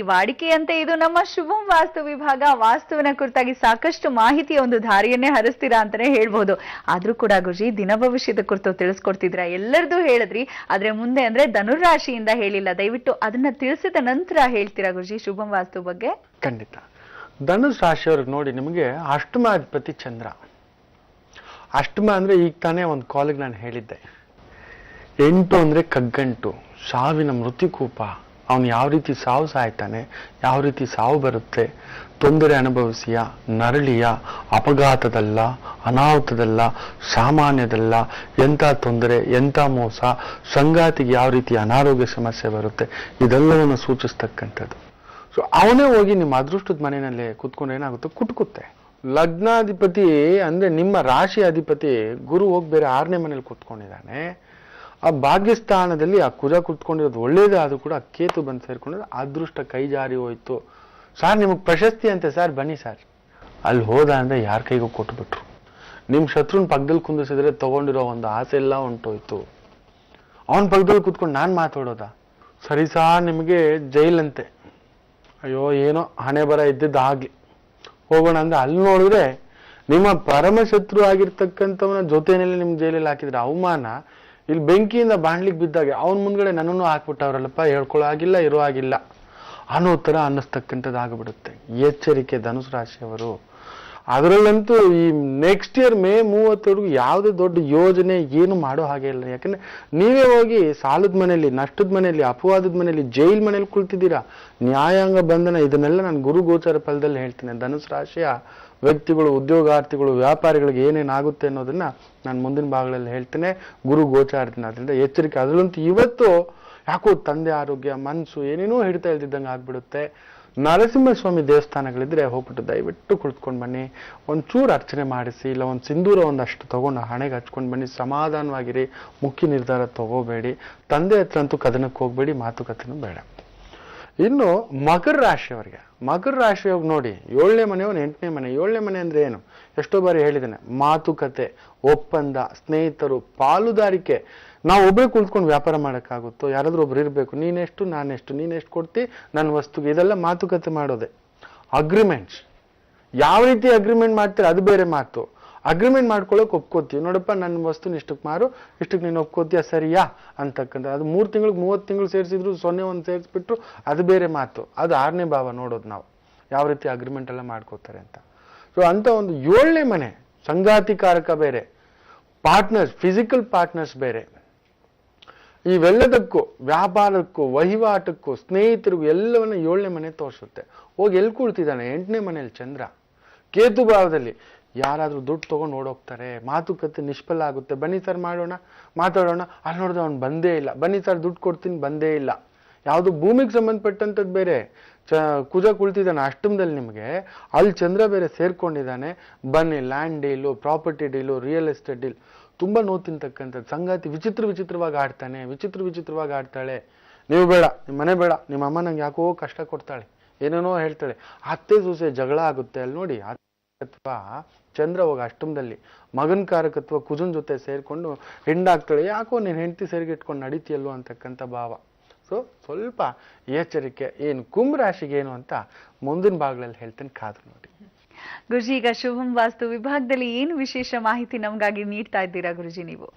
ವಾಡಿಕೆಯಂತೆ ಇದು ನಮ್ಮ ಶುಭಂ ವಾಸ್ತು ವಿಭಾಗ. ವಾಸ್ತುವಿನ ಕುರಿತಾಗಿ ಸಾಕಷ್ಟು ಮಾಹಿತಿಯ ಒಂದು ದಾರಿಯನ್ನೇ ಹರಿಸ್ತೀರಾ ಅಂತಾನೆ ಹೇಳ್ಬಹುದು. ಆದ್ರೂ ಕೂಡ ಗುರುಜಿ ದಿನ ಭವಿಷ್ಯದ ಕುರಿತು ತಿಳಿಸ್ಕೊಡ್ತಿದ್ರ, ಎಲ್ಲರದು ಹೇಳಿದ್ರಿ, ಆದ್ರೆ ಮುಂದೆ ಅಂದ್ರೆ ಧನುರಾಶಿಯಿಂದ ಹೇಳಿಲ್ಲ. ದಯವಿಟ್ಟು ಅದನ್ನ ತಿಳಿಸಿದ ನಂತರ ಹೇಳ್ತೀರಾ ಗುರುಜಿ ಶುಭಂ ವಾಸ್ತು ಬಗ್ಗೆ? ಖಂಡಿತ. ಧನುಸ್ ರಾಶಿಯವ್ರಿಗೆ ನೋಡಿ, ನಿಮಗೆ ಅಷ್ಟಮಾಧಿಪತಿ ಚಂದ್ರ. ಅಷ್ಟಮ ಅಂದ್ರೆ ಈಗ ತಾನೇ ಒಂದು ಕಾಲಿಗೆ ನಾನು ಹೇಳಿದ್ದೆ, 8 ಅಂದ್ರೆ ಕಗ್ಗಂಟು, ಸಾವಿನ ಮೃತ್ಯುಕೂಪ. ಅವನು ಯಾವ ರೀತಿ ಸಾವು ಸಾಯ್ತಾನೆ, ಯಾವ ರೀತಿ ಸಾವು ಬರುತ್ತೆ, ತೊಂದರೆ ಅನುಭವಿಸಿಯ, ನರಳಿಯ, ಅಪಘಾತದಲ್ಲ, ಅನಾಹುತದಲ್ಲ, ಸಾಮಾನ್ಯದಲ್ಲ, ಎಂಥ ತೊಂದರೆ, ಎಂಥ ಮೋಸ, ಸಂಗಾತಿಗೆ ಯಾವ ರೀತಿ ಅನಾರೋಗ್ಯ ಸಮಸ್ಯೆ ಬರುತ್ತೆ, ಇದೆಲ್ಲವನ್ನು ಸೂಚಿಸ್ತಕ್ಕಂಥದ್ದು. ಸೊ ಅವನೇ ಹೋಗಿ ನಿಮ್ಮ ಅದೃಷ್ಟದ ಮನೆಯಲ್ಲೇ ಕೂತ್ಕೊಂಡು ಏನಾಗುತ್ತೆ, ಕುಟ್ಕುತ್ತೆ. ಲಗ್ನಾಧಿಪತಿ ಅಂದ್ರೆ ನಿಮ್ಮ ರಾಶಿ ಅಧಿಪತಿ ಗುರು ಹೋಗಿ ಬೇರೆ 6ನೇ ಮನೇಲಿ ಕೂತ್ಕೊಂಡಿದ್ದಾನೆ. ಆ ಭಾಗ್ಯಸ್ಥಾನದಲ್ಲಿ ಆ ಕುಜ ಕುತ್ಕೊಂಡಿರೋದು ಒಳ್ಳೇದೇ ಆದ್ರೂ ಕೂಡ ಆ ಕೇತು ಬಂದು ಸೇರ್ಕೊಂಡಿರೋದು ಅದೃಷ್ಟ ಕೈ ಜಾರಿ ಹೋಯ್ತು. ಸರ್ ನಿಮಗೆ ಪ್ರಶಸ್ತಿ ಅಂತೆ ಸರ್, ಬನ್ನಿ ಸರ್. ಅಲ್ಲಿ ಹೋದ ಅಂದ್ರೆ ಯಾರ ಕೈಗೂ ಕೊಟ್ಬಿಟ್ರು. ನಿಮ್ ಶತ್ರುನ್ ಪಕ್ಕದಲ್ಲಿ ಕುಂದಿಸಿದ್ರೆ ತಗೊಂಡಿರೋ ಒಂದು ಆಸೆ ಎಲ್ಲ ಹೊಂಟೋಯ್ತು. ಅವನ ಪಕ್ಕದಲ್ಲಿ ಕುತ್ಕೊಂಡು ನಾನ್ ಮಾತಾಡೋದ? ಸರಿ ಸಾರ್ ನಿಮಗೆ ಜೈಲಂತೆ. ಅಯ್ಯೋ ಏನೋ ಹಣೆ ಬರ ಇದ್ದಿದ್ದು ಆಗ್ಲಿ, ಹೋಗೋಣ ಅಂದ್ರೆ ಅಲ್ಲಿ ನೋಡಿದ್ರೆ ನಿಮ್ಮ ಪರಮಶತ್ರು ಆಗಿರ್ತಕ್ಕಂಥವನ ಜೊತೆಯಲ್ಲಿ ನಿಮ್ ಜೈಲಲ್ಲಿ ಹಾಕಿದ್ರೆ ಅವಮಾನ. ಇಲ್ಲಿ ಬೆಂಕಿಯಿಂದ ಬಾಣ್ಲಿಕ್ಕೆ ಬಿದ್ದಾಗ ಅವನ ಮುಂದ್ಗಡೆ ನನ್ನನ್ನು ಹಾಕ್ಬಿಟ್ಟವ್ರಲ್ಲಪ್ಪ, ಹೇಳ್ಕೊಳ್ಳೋ ಆಗಿಲ್ಲ, ಇರೋ ಆಗಿಲ್ಲ ಅನ್ನೋ ತರ ಅನ್ನಿಸ್ತಕ್ಕಂಥದ್ದು ಆಗ್ಬಿಡುತ್ತೆ. ಎಚ್ಚರಿಕೆ ಧನುಸ್ ರಾಶಿಯವರು. ಅದರಲ್ಲಂತೂ ಈ ನೆಕ್ಸ್ಟ್ ಇಯರ್ ಮೇ 30 ಯಾವುದೇ ದೊಡ್ಡ ಯೋಜನೆ ಏನು ಮಾಡೋ ಹಾಗೆ ಇಲ್ಲ. ಯಾಕಂದ್ರೆ ನೀವೇ ಹೋಗಿ ಸಾಲದ ಮನೆಯಲ್ಲಿ, ನಷ್ಟದ ಮನೆಯಲ್ಲಿ, ಅಪವಾದದ ಮನೆಯಲ್ಲಿ, ಜೈಲ್ ಮನೇಲಿ ಕುಳಿತಿದ್ದೀರಾ. ನ್ಯಾಯಾಂಗ ಬಂಧನ, ಇದನ್ನೆಲ್ಲ ನಾನು ಗುರು ಗೋಚಾರ ಫಲದಲ್ಲಿ ಹೇಳ್ತೀನಿ. ಧನುಸ್ ರಾಶಿಯ ವ್ಯಕ್ತಿಗಳು, ಉದ್ಯೋಗಾರ್ಥಿಗಳು, ವ್ಯಾಪಾರಿಗಳಿಗೆ ಏನೇನಾಗುತ್ತೆ ಅನ್ನೋದನ್ನ ನಾನು ಮುಂದಿನ ಭಾಗಗಳಲ್ಲಿ ಹೇಳ್ತೇನೆ ಗುರು ಗೋಚಾರದಿಂದ. ಅದರಿಂದ ಎಚ್ಚರಿಕೆ. ಅದರಲ್ಲಂತೂ ಇವತ್ತು ಯಾಕೋ ತಂದೆ ಆರೋಗ್ಯ, ಮನಸ್ಸು ಏನೇನೋ ಹಿಡಿತಾ ಇಲ್ದಿದ್ದಂಗೆ ಆಗ್ಬಿಡುತ್ತೆ. ನರಸಿಂಹಸ್ವಾಮಿ ದೇವಸ್ಥಾನಗಳಿದ್ರೆ ಹೋಗ್ಬಿಟ್ಟು ದಯವಿಟ್ಟು ಕುಳಿತುಕೊಂಡು ಬನ್ನಿ, ಒಂಚೂರು ಅರ್ಚನೆ ಮಾಡಿಸಿ, ಇಲ್ಲ ಒಂದು ಸಿಂಧೂರ ಒಂದಷ್ಟು ತಗೊಂಡು ಹಣೆಗೆ ಹಚ್ಕೊಂಡು ಬನ್ನಿ. ಸಮಾಧಾನವಾಗಿರಿ, ಮುಖ್ಯ ನಿರ್ಧಾರ ತಗೋಬೇಡಿ. ತಂದೆ ಹತ್ರ ಅಂತೂ ಕದನಕ್ಕೆ ಹೋಗ್ಬೇಡಿ, ಮಾತುಕತೆನೂ ಬೇಡ. ಇನ್ನು ಮಕರ ರಾಶಿಯವರಿಗೆ, ಮಕರ ರಾಶಿಯವ್ರಿಗೆ ನೋಡಿ, 7ನೇ ಮನೆ 8ನೇ ಮನೆ. 7ನೇ ಮನೆ ಅಂದ್ರೆ ಏನು, ಎಷ್ಟೋ ಬಾರಿ ಹೇಳಿದ್ದೇನೆ, ಮಾತುಕತೆ, ಒಪ್ಪಂದ, ಸ್ನೇಹಿತರು, ಪಾಲುದಾರಿಕೆ. ನಾವು ಒಬ್ಬರೇ ಕುಳಿತುಕೊಂಡು ವ್ಯಾಪಾರ ಮಾಡೋಕ್ಕಾಗುತ್ತೋ? ಯಾರಾದ್ರೂ ಒಬ್ರು ಇರಬೇಕು. ನೀನೆಷ್ಟು ನಾನೆಷ್ಟು, ನೀನೆಷ್ಟು ಕೊಡ್ತಿ ನನ್ನ ವಸ್ತುಗೆ, ಇದೆಲ್ಲ ಮಾತುಕತೆ ಮಾಡೋದೆ. ಅಗ್ರಿಮೆಂಟ್ಸ್, ಯಾವ ರೀತಿ ಅಗ್ರಿಮೆಂಟ್ ಮಾಡ್ತೀರ ಅದು ಬೇರೆ ಮಾತು. ಅಗ್ರಿಮೆಂಟ್ ಮಾಡ್ಕೊಳ್ಳೋಕೆ ಒಪ್ಕೋತೀವಿ. ನೋಡಪ್ಪ ನನ್ನ ವಸ್ತುನ ಇಷ್ಟಕ್ಕೆ ಮಾರು, ಇಷ್ಟಕ್ಕೆ ನೀನು ಒಪ್ಕೋತೀಯ, ಸರಿಯಾ ಅಂತಕ್ಕಂಥ. ಅದು 3 ತಿಂಗಳಿಗೆ 30 ತಿಂಗಳು ಸೇರಿಸಿದ್ರು 0 1 ಸೇರಿಸ್ಬಿಟ್ರು ಅದು ಬೇರೆ ಮಾತು. ಅದು 6ನೇ ಭಾವ ನೋಡೋದು ನಾವು ಯಾವ ರೀತಿ ಅಗ್ರಿಮೆಂಟ್ ಎಲ್ಲ ಮಾಡ್ಕೋತಾರೆ ಅಂತ. ಸೊ ಅಂತ ಒಂದು 7ನೇ ಮನೆ ಸಂಗಾತಿಕಾರಕ ಬೇರೆ, ಪಾರ್ಟ್ನರ್ಸ್, ಫಿಸಿಕಲ್ ಪಾರ್ಟ್ನರ್ಸ್ ಬೇರೆ. ಇವೆಲ್ಲದಕ್ಕೂ, ವ್ಯಾಪಾರಕ್ಕೂ, ವಹಿವಾಟಕ್ಕೂ, ಸ್ನೇಹಿತರಿಗೂ ಎಲ್ಲವನ್ನ 7ನೇ ಮನೆ ತೋರಿಸುತ್ತೆ. ಹೋಗಿ ಎಲ್ಲಿ ಕೂಳ್ತಿದ್ದಾನೆ, 8ನೇ ಮನೆಯಲ್ಲಿ ಚಂದ್ರ. ಕೇತು ಭಾವದಲ್ಲಿ ಯಾರಾದ್ರೂ ದುಡ್ಡು ತಗೊಂಡು ಓಡೋಗ್ತಾರೆ, ಮಾತುಕತೆ ನಿಷ್ಫಲ ಆಗುತ್ತೆ. ಬನ್ನಿ ಸರ್ ಮಾಡೋಣ, ಮಾತಾಡೋಣ, ಅಲ್ಲಿ ನೋಡಿದ್ರೆ ಅವ್ನು ಬಂದೇ ಇಲ್ಲ. ಬನ್ನಿ ಸರ್ ದುಡ್ಡು ಕೊಡ್ತೀನಿ, ಬಂದೇ ಇಲ್ಲ. ಯಾವುದು ಭೂಮಿಗೆ ಸಂಬಂಧಪಟ್ಟಂಥದ್ದು ಬೇರೆ. ಕುಜ ಕುಳಿತಿದ್ದಾನೆ ಅಷ್ಟಮದಲ್ಲಿ ನಿಮಗೆ, ಅಲ್ಲಿ ಚಂದ್ರ ಬೇರೆ ಸೇರ್ಕೊಂಡಿದ್ದಾನೆ. ಬನ್ನಿ, land deal, property deal, real estate deal. ತುಂಬಾ ನೋವು ತಿಂತಕ್ಕಂಥದ್ದು. ಸಂಗಾತಿ ವಿಚಿತ್ರವಾಗಿ ಆಡ್ತಾನೆ, ವಿಚಿತ್ರವಾಗಿ ಆಡ್ತಾಳೆ. ನೀವು ಬೇಡ, ನಿಮ್ಮ ಮನೆ ಬೇಡ, ನಿಮ್ಮ ಅಮ್ಮ ನಂಗೆ ಯಾಕೋ ಕಷ್ಟ ಕೊಡ್ತಾಳೆ, ಏನೇನೋ ಹೇಳ್ತಾಳೆ. ಅತ್ತೆ ಸೊಸೆ ಜಗಳ ಆಗುತ್ತೆ. ಅಲ್ಲಿ ನೋಡಿ, ಚಂದ್ರ ಹೋಗ ಅಷ್ಟಮದಲ್ಲಿ ಮಗನ ಕಾರಕತ್ವ ಕುಜನ್ ಜೊತೆ ಸೇರ್ಕೊಂಡು ಹೆಂಡಾಗ್ತಾಳೆ. ಯಾಕೋ ನೀನ್ ಹೆಂಡತಿ ಸರಿಗೆ ಇಟ್ಕೊಂಡು ನಡೀತಿಯಲ್ವ ಅಂತಕ್ಕಂಥ ಭಾವ. ಸೊ ಸ್ವಲ್ಪ ಎಚ್ಚರಿಕೆ. ಏನು ಕುಂಭ ರಾಶಿಗೆ ಏನು ಅಂತ ಮುಂದಿನ ಭಾಗಗಳಲ್ಲಿ ಹೇಳ್ತೇನೆ, ಕಾದು ನೋಡಿ. ಗುರುಜಿ, ಈಗ ಶುಭಂ ವಾಸ್ತು ವಿಭಾಗದಲ್ಲಿ ಏನು ವಿಶೇಷ ಮಾಹಿತಿ ನಮ್ಗಾಗಿ ನೀಡ್ತಾ ಇದ್ದೀರಾ ಗುರುಜಿ ನೀವು?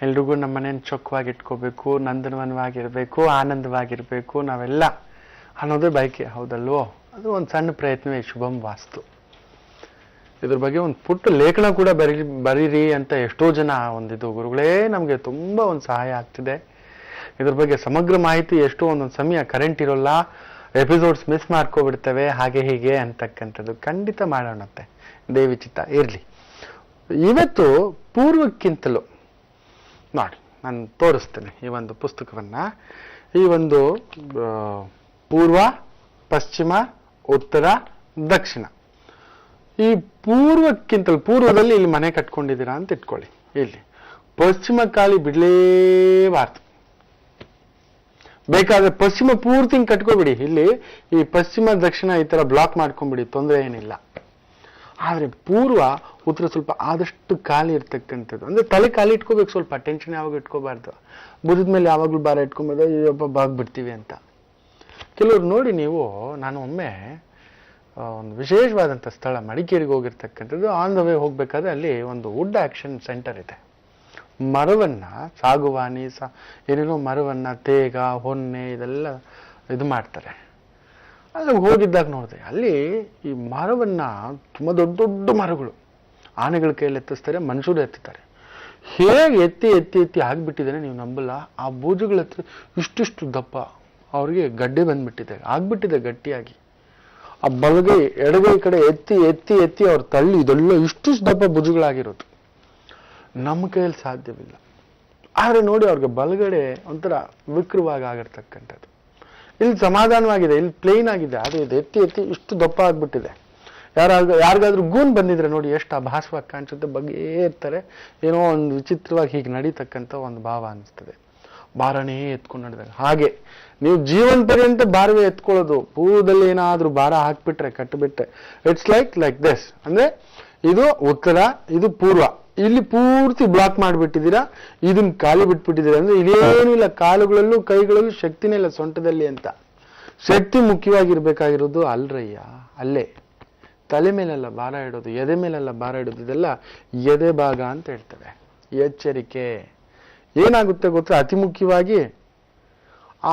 ಎಲ್ರಿಗೂ ನಮ್ಮ ಮನೆಯನ್ನು ಚೊಕ್ಕವಾಗಿ ಇಟ್ಕೋಬೇಕು, ನಂದನವನವಾಗಿರ್ಬೇಕು, ಆನಂದವಾಗಿರ್ಬೇಕು ನಾವೆಲ್ಲ ಅನ್ನೋದೇ ಬಯಕೆ, ಹೌದಲ್ವೋ? ಅದು ಒಂದು ಸಣ್ಣ ಪ್ರಯತ್ನವೇ ಶುಭಂ ವಾಸ್ತು. ಇದ್ರ ಬಗ್ಗೆ ಒಂದು ಪುಟ್ಟ ಲೇಖನ ಕೂಡ ಬರೀರಿ ಅಂತ ಎಷ್ಟೋ ಜನ ಒಂದಿದು ಗುರುಗಳೇ ನಮ್ಗೆ ತುಂಬಾ ಒಂದು ಸಹಾಯ ಆಗ್ತಿದೆ. ಇದ್ರ ಬಗ್ಗೆ ಸಮಗ್ರ ಮಾಹಿತಿ ಎಷ್ಟೋ ಒಂದೊಂದು ಸಮಯ ಕರೆಂಟ್ ಇರೋಲ್ಲ, ಎಪಿಸೋಡ್ಸ್ ಮಿಸ್ ಮಾಡ್ಕೊಬಿಡ್ತೇವೆ, ಹಾಗೆ ಹೀಗೆ ಅಂತಕ್ಕಂಥದ್ದು. ಖಂಡಿತ ಮಾಡೋಣತ್ತೆ, ದೇವಿಚಿತ್ತ ಇರ್ಲಿ. ಇವತ್ತು ಪೂರ್ವಕ್ಕಿಂತಲೂ ನೋಡಿ ನಾನು ತೋರಿಸ್ತೇನೆ ಈ ಒಂದು ಪುಸ್ತಕವನ್ನ. ಈ ಒಂದು ಪೂರ್ವ, ಪಶ್ಚಿಮ, ಉತ್ತರ, ದಕ್ಷಿಣ, ಈ ಪೂರ್ವಕ್ಕಿಂತಲೂ, ಪೂರ್ವದಲ್ಲಿ ಇಲ್ಲಿ ಮನೆ ಕಟ್ಕೊಂಡಿದ್ದೀರಾ ಅಂತ ಇಟ್ಕೊಳ್ಳಿ. ಇಲ್ಲಿ ಪಶ್ಚಿಮ ಕಾಲಿ ಬಿಡ್ಲೇಬಾರ್ದು. ಬೇಕಾದ್ರೆ ಪಶ್ಚಿಮ ಪೂರ್ತಿ ಕಟ್ಕೋಬಿಡಿ. ಇಲ್ಲಿ ಈ ಪಶ್ಚಿಮ ದಕ್ಷಿಣ ಈ ತರ ಬ್ಲಾಕ್ ಮಾಡ್ಕೊಂಡ್ಬಿಡಿ, ತೊಂದರೆ ಏನಿಲ್ಲ. ಆದ್ರೆ ಪೂರ್ವ ಉತ್ತರ ಸ್ವಲ್ಪ ಆದಷ್ಟು ಖಾಲಿ ಇರ್ತಕ್ಕಂಥದ್ದು. ಅಂದ್ರೆ ತಲೆ ಖಾಲಿ ಇಟ್ಕೋಬೇಕು, ಸ್ವಲ್ಪ ಟೆನ್ಷನ್ ಯಾವಾಗ ಇಟ್ಕೋಬಾರ್ದು. ಬುಧದ ಮೇಲೆ ಯಾವಾಗ್ಲೂ ಭಾರ ಇಟ್ಕೊಂಡ್ಬಾರ್ದು, ಬಾಗ್ಬಿಡ್ತೀವಿ ಅಂತ. ಕೆಲವ್ರು ನೋಡಿ ನೀವು, ನಾನು ಒಮ್ಮೆ ಒಂದು ವಿಶೇಷವಾದಂಥ ಸ್ಥಳ ಮಡಿಕೇರಿಗೆ ಹೋಗಿರ್ತಕ್ಕಂಥದ್ದು. ಆನ್ ದ ವೇ ಹೋಗ್ಬೇಕಾದ್ರೆ ಅಲ್ಲಿ ಒಂದು ವುಡ್ ಆಕ್ಷನ್ ಸೆಂಟರ್ ಇದೆ. ಮರವನ್ನ ಸಾಗುವಾನಿ ಏನೇನೋ ಮರವನ್ನ ತೇಗ ಹೊನ್ನೆ ಇದೆಲ್ಲ ಇದು ಮಾಡ್ತಾರೆ. ಅಲ್ಲಿ ಹೋಗಿದ್ದಾಗ ನೋಡಿದೆ, ಅಲ್ಲಿ ಈ ಮರವನ್ನ ತುಂಬ ದೊಡ್ಡ ದೊಡ್ಡ ಮರಗಳು ಆನೆಗಳ ಕೈಯಲ್ಲಿ ಎತ್ತಿಸ್ತಾರೆ, ಮನುಷ್ಯರು ಎತ್ತುತ್ತಾರೆ. ಹೇಗೆ ಎತ್ತಿ ಎತ್ತಿ ಎತ್ತಿ ಆಗ್ಬಿಟ್ಟಿದ್ದಾನೆ ನೀವು ನಂಬಲ್ಲ. ಆ ಬೂಜುಗಳ ಹತ್ರ ಇಷ್ಟಿಷ್ಟು ದಪ್ಪ ಅವ್ರಿಗೆ ಗಡ್ಡೆ ಆಗ್ಬಿಟ್ಟಿದೆ ಗಟ್ಟಿಯಾಗಿ. ಆ ಬಲಗೈ ಎಡಗೈ ಕಡೆ ಎತ್ತಿ ಎತ್ತಿ ಎತ್ತಿ ಅವ್ರ ತಳ್ಳಿ ಇದೆಲ್ಲ ಇಷ್ಟಿಷ್ಟು ದಪ್ಪ ಭುಜಗಳಾಗಿರೋದು. ನಮ್ಮ ಕೈಯಲ್ಲಿ ಸಾಧ್ಯವಿಲ್ಲ. ಆದ್ರೆ ನೋಡಿ ಅವ್ರಿಗೆ ಬಲಗಡೆ ಒಂಥರ ವಿಕ್ರವಾಗಿ ಆಗಿರ್ತಕ್ಕಂಥದ್ದು. ಇಲ್ಲಿ ಸಮಾಧಾನವಾಗಿದೆ, ಇಲ್ಲಿ ಪ್ಲೇನ್ ಆಗಿದೆ. ಅದು ಇದು ಎತ್ತಿ ಎತ್ತಿ ಇಷ್ಟು ದಪ್ಪ ಆಗ್ಬಿಟ್ಟಿದೆ. ಯಾರಿಗಾದ್ರೂ ಗೂನ್ ಬಂದಿದ್ರೆ ನೋಡಿ ಎಷ್ಟು ಅಭಾಸವಾಗಿ ಕಾಣಿಸುತ್ತೆ. ಬಗ್ಗೆ ಇರ್ತಾರೆ, ಏನೋ ಒಂದು ವಿಚಿತ್ರವಾಗಿ ಹೀಗೆ ನಡೀತಕ್ಕಂಥ ಒಂದು ಭಾವ ಅನಿಸ್ತದೆ. ಭಾರನೇ ಎತ್ಕೊಂಡು ನಡೆದಾಗ ಹಾಗೆ ನೀವು ಜೀವನ ಪರ್ಯಂತ ಭಾರವೇ ಎತ್ಕೊಳ್ಳೋದು. ಪೂರ್ವದಲ್ಲಿ ಏನಾದ್ರೂ ಭಾರ ಹಾಕ್ಬಿಟ್ರೆ ಕಟ್ಟಿಬಿಟ್ರೆ ಇಟ್ಸ್ ಲೈಕ್ ದಿಸ್. ಅಂದ್ರೆ ಇದು ಉತ್ತರ, ಇದು ಪೂರ್ವ. ಇಲ್ಲಿ ಪೂರ್ತಿ ಬ್ಲಾಕ್ ಮಾಡಿಬಿಟ್ಟಿದ್ದೀರಾ, ಇದನ್ನ ಖಾಲಿ ಬಿಟ್ಬಿಟ್ಟಿದ್ದೀರಾ. ಅಂದ್ರೆ ಇದೇನು ಇಲ್ಲ, ಕಾಲುಗಳಲ್ಲೂ ಕೈಗಳಲ್ಲೂ ಶಕ್ತಿನೇ ಇಲ್ಲ ಸೊಂಟದಲ್ಲಿ ಅಂತ. ಶಕ್ತಿ ಮುಖ್ಯವಾಗಿರ್ಬೇಕಾಗಿರೋದು ಅಲ್ರಯ್ಯ, ಅಲ್ಲೇ ತಲೆ ಮೇಲೆಲ್ಲ ಭಾರ ಇಡೋದು, ಎದೆ ಮೇಲೆಲ್ಲ ಭಾರ ಇಡೋದು. ಇದೆಲ್ಲ ಎದೆ ಭಾಗ ಅಂತ ಹೇಳ್ತಾರೆ. ಎಚ್ಚರಿಕೆ. ಏನಾಗುತ್ತೆ ಗೊತ್ತಾ, ಅತಿ ಮುಖ್ಯವಾಗಿ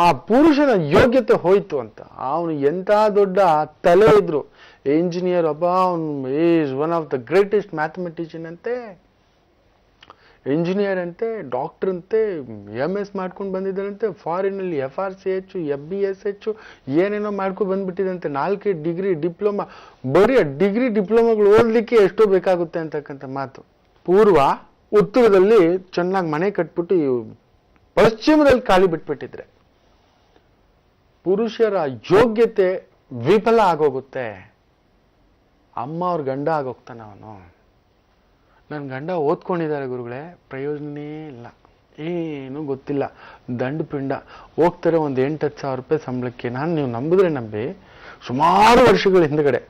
ಆ ಪುರುಷನ ಯೋಗ್ಯತೆ ಹೋಯ್ತು ಅಂತ. ಅವನು ಎಂತ ದೊಡ್ಡ ತಲೆ ಇದ್ರು, ಇಂಜಿನಿಯರ್, ಅವನು is one of the greatest mathematician ಅಂತೆ, ಇಂಜಿನಿಯರ್ ಅಂತೆ, ಡಾಕ್ಟರ್ ಅಂತೆ, MS ಮಾಡ್ಕೊಂಡು ಬಂದಿದ್ದಾರಂತೆ. ಫಾರಿನಲ್ಲಿ FRCH FBSH ಏನೇನೋ ಮಾಡ್ಕೊಂಡು ಬಂದ್ಬಿಟ್ಟಿದಂತೆ. 4 ಡಿಗ್ರಿ ಡಿಪ್ಲೊಮಾ. ಬರೀ ಡಿಗ್ರಿ ಡಿಪ್ಲೊಮಾಗಳು ಓದ್ಲಿಕ್ಕೆ ಎಷ್ಟೋ ಬೇಕಾಗುತ್ತೆ ಅಂತಕ್ಕಂಥ ಮಾತು. ಪೂರ್ವ ಉತ್ತರದಲ್ಲಿ ಚೆನ್ನಾಗಿ ಮನೆ ಕಟ್ಬಿಟ್ಟು ಪಶ್ಚಿಮದಲ್ಲಿ ಖಾಲಿ ಬಿಟ್ಬಿಟ್ಟಿದ್ರೆ ಪುರುಷರ ಯೋಗ್ಯತೆ ವಿಫಲ ಆಗೋಗುತ್ತೆ. ಅಮ್ಮ ಅವ್ರ ಗಂಡ ಆಗೋಗ್ತಾನೆ ಅವನು. ನನ್ನ ಗಂಡ ಓದ್ಕೊಂಡಿದ್ದಾರೆ ಗುರುಗಳೇ, ಪ್ರಯೋಜನನೇ ಇಲ್ಲ, ಏನು ಗೊತ್ತಿಲ್ಲ, ದಂಡ ಪಿಂಡ. ಹೋಗ್ತಾರೆ ಒಂದು 8-10 ಸಾವಿರ ರೂಪಾಯಿ ಸಂಬಳಕ್ಕೆ. ನೀವು ನಂಬಿದ್ರೆ ನಂಬಿ, ಸುಮಾರು ವರ್ಷಗಳ ಹಿಂದ್ಗಡೆ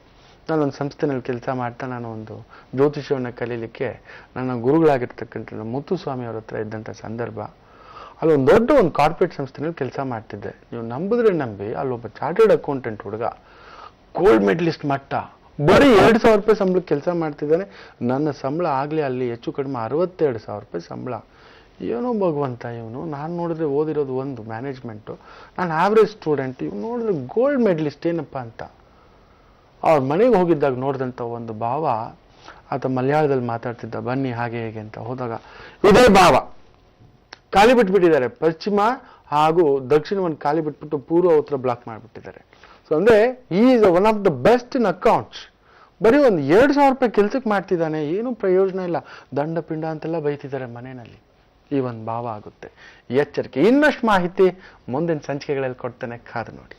ನಾನೊಂದು ಸಂಸ್ಥೆನಲ್ಲಿ ಕೆಲಸ ಮಾಡ್ತಾ ನಾನು ಒಂದು ಜ್ಯೋತಿಷ್ಯವನ್ನು ಕಲೀಲಿಕ್ಕೆ ನನ್ನ ಗುರುಗಳಾಗಿರ್ತಕ್ಕಂಥ ಮುತ್ತುಸ್ವಾಮಿ ಅವ್ರ ಹತ್ರ ಇದ್ದಂಥ ಸಂದರ್ಭ. ಅಲ್ಲಿ ಒಂದು ದೊಡ್ಡ ಒಂದು ಕಾರ್ಪೊರೇಟ್ ಸಂಸ್ಥೆನಲ್ಲಿ ಕೆಲಸ ಮಾಡ್ತಿದ್ದೆ. ನೀವು ನಂಬಿದ್ರೆ ನಂಬಿ, ಅಲ್ಲೊಬ್ಬ ಚಾರ್ಟರ್ಡ್ ಅಕೌಂಟೆಂಟ್ ಹುಡುಗ, ಗೋಲ್ಡ್ ಮೆಡಲಿಸ್ಟ್ ಮಟ್ಟ, ಬರೀ 2,000 ರೂಪಾಯಿ ಸಂಬಳಕ್ಕೆ ಕೆಲಸ ಮಾಡ್ತಿದ್ದಾನೆ. ನನ್ನ ಸಂಬಳ ಆಗ್ಲೇ ಅಲ್ಲಿ ಹೆಚ್ಚು ಕಡಿಮೆ 62,000 ರೂಪಾಯಿ ಸಂಬಳ. ಏನೋ ಭಗವಂತ ಇವನು. ನಾನು ನೋಡಿದ್ರೆ ಓದಿರೋದು ಒಂದು ಮ್ಯಾನೇಜ್ಮೆಂಟು, ನಾನು ಆವ್ರೇಜ್ ಸ್ಟೂಡೆಂಟ್. ಇವ್ನು ನೋಡಿದ್ರೆ ಗೋಲ್ಡ್ ಮೆಡಲಿಸ್ಟ್ ಏನಪ್ಪ ಅಂತ. ಅವ್ರ ಮನೆಗೆ ಹೋಗಿದ್ದಾಗ ನೋಡಿದಂಥ ಒಂದು ಭಾವ, ಆತ ಮಲಯಾಳದಲ್ಲಿ ಮಾತಾಡ್ತಿದ್ದ, ಬನ್ನಿ ಹಾಗೆ ಹೇಗೆ ಅಂತ ಹೋದಾಗ ಇದೇ ಭಾವ. ಖಾಲಿ ಬಿಟ್ಬಿಟ್ಟಿದ್ದಾರೆ, ಪಶ್ಚಿಮ ಹಾಗೂ ದಕ್ಷಿಣವನ್ನು ಖಾಲಿ ಬಿಟ್ಬಿಟ್ಟು ಪೂರ್ವ ಉತ್ತರ ಬ್ಲಾಕ್ ಮಾಡಿಬಿಟ್ಟಿದ್ದಾರೆ. ಸೊ ಅಂದ್ರೆ ಈ is one of the best in accounts. ಬರೀ ಒಂದು 2,000 ರೂಪಾಯಿ ಕೆಲ್ಸಕ್ಕೆ ಮಾಡ್ತಿದ್ದಾನೆ, ಏನು ಪ್ರಯೋಜನ ಇಲ್ಲ, ದಂಡ ಪಿಂಡ ಅಂತೆಲ್ಲ ಬೈತಿದ್ದಾರೆ ಮನೆಯಲ್ಲಿ. ಈ ಒಂದು ಭಾವ ಆಗುತ್ತೆ. ಎಚ್ಚರಿಕೆ. ಇನ್ನಷ್ಟು ಮಾಹಿತಿ ಮುಂದಿನ ಸಂಚಿಕೆಗಳಲ್ಲಿ ಕೊಡ್ತೇನೆ, ಕಾದು ನೋಡಿ.